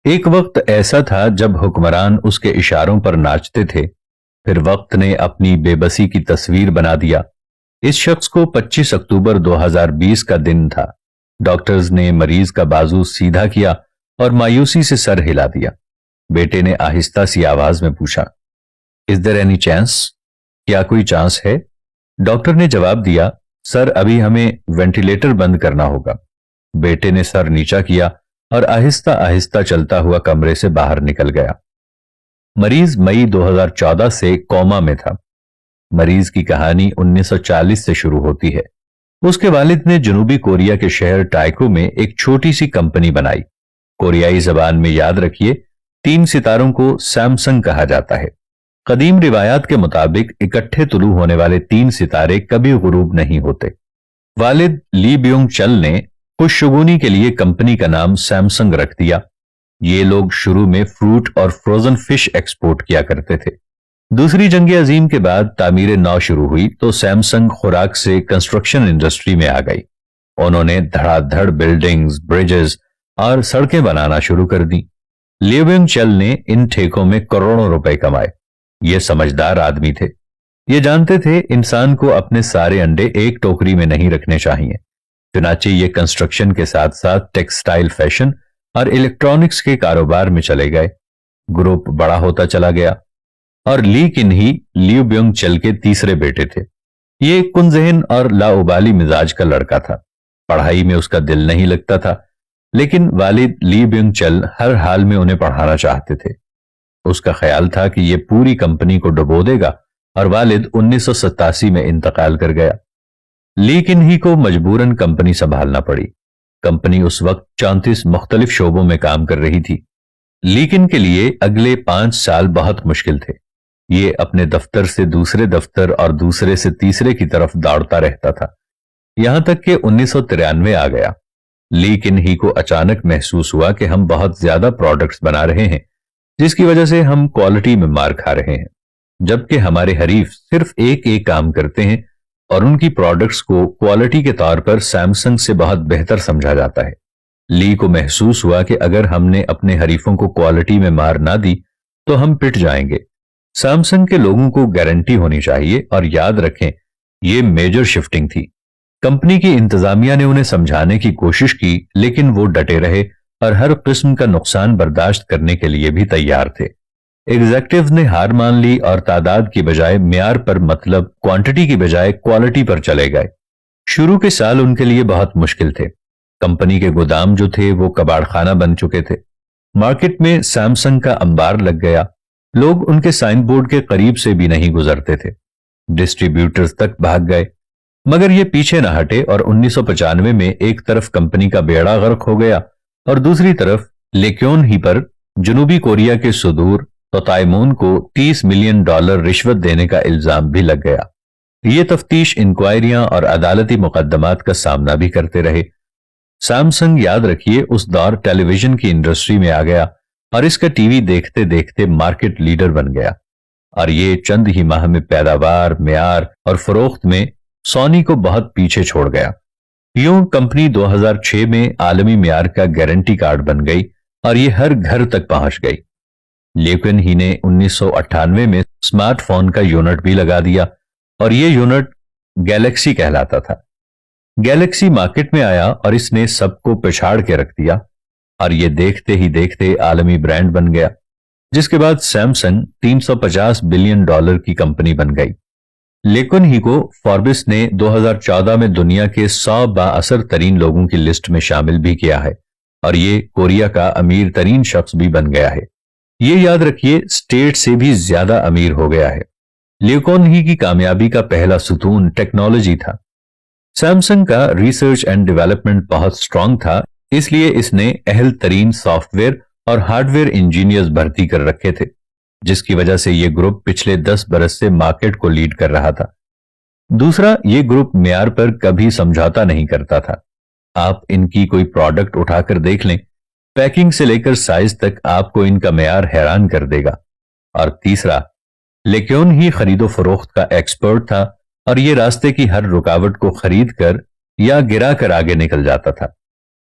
ایک وقت ایسا تھا جب حکمران اس کے اشاروں پر ناچتے تھے، پھر وقت نے اپنی بے بسی کی تصویر بنا دیا۔ اس شخص کو 25 اکتوبر 2020 کا دن تھا۔ ڈاکٹرز نے مریض کا بازو سیدھا کیا اور مایوسی سے سر ہلا دیا۔ بیٹے نے آہستہ سی آواز میں پوچھا، "Is there any chance؟ کیا کوئی چانس ہے؟" ڈاکٹر نے جواب دیا، "سر، ابھی ہمیں وینٹیلیٹر بند کرنا ہوگا۔" بیٹے نے سر نیچا کیا اور آہستہ آہستہ چلتا ہوا کمرے سے باہر نکل گیا۔ مریض مئی 2014 سے کوما میں تھا۔ مریض کی کہانی 1940 سے شروع ہوتی ہے۔ اس کے والد نے جنوبی کوریا کے شہر ٹائکو میں ایک چھوٹی سی کمپنی بنائی۔ کوریائی زبان میں یاد رکھیے 3 ستاروں کو سیمسنگ کہا جاتا ہے۔ قدیم روایات کے مطابق اکٹھے طلوع ہونے والے 3 ستارے کبھی غروب نہیں ہوتے۔ والد لی بیونگ چل نے خوش شگونی کے لیے کمپنی کا نام سیمسنگ رکھ دیا۔ یہ لوگ شروع میں فروٹ اور فروزن فش ایکسپورٹ کیا کرتے تھے۔ دوسری جنگ عظیم کے بعد تعمیر نو شروع ہوئی تو سیمسنگ خوراک سے کنسٹرکشن انڈسٹری میں آ گئی۔ انہوں نے دھڑا دھڑ بلڈنگز، برجز اور سڑکیں بنانا شروع کر دی۔ لی بیونگ چل نے ان ٹھیکوں میں کروڑوں روپے کمائے۔ یہ سمجھدار آدمی تھے۔ یہ جانتے تھے انسان کو اپنے سارے انڈے ایک ٹوکری میں نہیں رکھنے چاہیے۔ چنانچہ یہ کنسٹرکشن کے ساتھ ساتھ ٹیکسٹائل، فیشن اور الیکٹرانکس کے کاروبار میں چلے گئے۔ گروپ بڑا ہوتا چلا گیا اور لی کن ہی لی بیونگ چل کے تیسرے بیٹے تھے۔ یہ کن ذہن اور لاؤبالی مزاج کا لڑکا تھا۔ پڑھائی میں اس کا دل نہیں لگتا تھا، لیکن والد لی بیونگ چل ہر حال میں انہیں پڑھانا چاہتے تھے۔ اس کا خیال تھا کہ یہ پوری کمپنی کو ڈبو دے گا، اور والد 1987 میں انتقال کر گیا۔ لیکن ہی کو مجبوراً کمپنی سنبھالنا پڑی۔ کمپنی اس وقت 34 مختلف شعبوں میں کام کر رہی تھی۔ لیکن کے لیے اگلے 5 سال بہت مشکل تھے۔ یہ اپنے دفتر سے دوسرے دفتر اور دوسرے سے تیسرے کی طرف دوڑتا رہتا تھا، یہاں تک کہ 1993 آ گیا۔ لیکن ہی کو اچانک محسوس ہوا کہ ہم بہت زیادہ پروڈکٹس بنا رہے ہیں، جس کی وجہ سے ہم کوالٹی میں مار کھا رہے ہیں، جبکہ ہمارے حریف صرف ایک کام کرتے ہیں اور ان کی پروڈکٹس کو کوالٹی کے طور پر سیمسنگ سے بہت بہتر سمجھا جاتا ہے۔ لی کو محسوس ہوا کہ اگر ہم نے اپنے حریفوں کو کوالٹی میں مار نہ دی تو ہم پٹ جائیں گے۔ سیمسنگ کے لوگوں کو گارنٹی ہونی چاہیے، اور یاد رکھیں یہ میجر شفٹنگ تھی۔ کمپنی کی انتظامیہ نے انہیں سمجھانے کی کوشش کی، لیکن وہ ڈٹے رہے اور ہر قسم کا نقصان برداشت کرنے کے لیے بھی تیار تھے۔ ایگزیکٹوز نے ہار مان لی اور تعداد کی بجائے معیار پر، مطلب کوانٹٹی کی بجائے کوالٹی پر چلے گئے۔ شروع کے سال ان کے لیے بہت مشکل تھے۔ کمپنی کے گودام جو تھے وہ کباڑ خانہ بن چکے تھے۔ مارکیٹ میں سیمسنگ کا انبار لگ گیا۔ لوگ ان کے سائن بورڈ کے قریب سے بھی نہیں گزرتے تھے۔ ڈسٹریبیوٹرز تک بھاگ گئے، مگر یہ پیچھے نہ ہٹے اور 1995 میں ایک طرف کمپنی کا بیڑا غرق ہو گیا اور دوسری طرف لیکیون ہی پر جنوبی کوریا کے صدور توتائمون کو $30 ملین رشوت دینے کا الزام بھی لگ گیا۔ یہ تفتیش، انکوائریاں اور عدالتی مقدمات کا سامنا بھی کرتے رہے۔ سیمسنگ، یاد رکھیے، اس دور ٹیلی ویژن کی انڈسٹری میں آ گیا اور اس کا ٹی وی دیکھتے دیکھتے مارکیٹ لیڈر بن گیا، اور یہ چند ہی ماہ میں پیداوار، معیار اور فروخت میں سونی کو بہت پیچھے چھوڑ گیا۔ یوں کمپنی 2006 میں عالمی معیار کا گارنٹی کارڈ بن گئی اور یہ ہر گھر تک پہنچ گئی۔ لیکن ہی نے 1998 میں سمارٹ فون کا یونٹ بھی لگا دیا، اور یہ یونٹ گیلیکسی کہلاتا تھا۔ گیلیکسی مارکیٹ میں آیا اور اس نے سب کو پچھاڑ کے رکھ دیا، اور یہ دیکھتے ہی دیکھتے عالمی برانڈ بن گیا، جس کے بعد سیمسنگ $350 بلین کی کمپنی بن گئی۔ لیکن ہی کو فوربس نے 2014 میں دنیا کے 100 بااثر ترین لوگوں کی لسٹ میں شامل بھی کیا ہے، اور یہ کوریا کا امیر ترین شخص بھی بن گیا ہے۔ یہ یاد رکھیے اسٹیٹ سے بھی زیادہ امیر ہو گیا ہے۔ لیکن ہی کی کامیابی کا پہلا ستون ٹیکنالوجی تھا۔ سیمسنگ کا ریسرچ اینڈ ڈیولپمنٹ بہت سٹرونگ تھا، اس لیے اس نے اہل ترین سافٹ ویئر اور ہارڈ ویئر انجینئرز بھرتی کر رکھے تھے، جس کی وجہ سے یہ گروپ پچھلے 10 برس سے مارکیٹ کو لیڈ کر رہا تھا۔ دوسرا، یہ گروپ معیار پر کبھی سمجھوتا نہیں کرتا تھا۔ آپ ان کی کوئی پروڈکٹ اٹھا کر دیکھ لیں، پیکنگ سے لے کر سائز تک آپ کو ان کا معیار حیران کر دے گا۔ اور تیسرا، لیکن ہی خرید و فروخت کا ایکسپرٹ تھا، اور یہ راستے کی ہر رکاوٹ کو خرید کر یا گرا کر آگے نکل جاتا تھا۔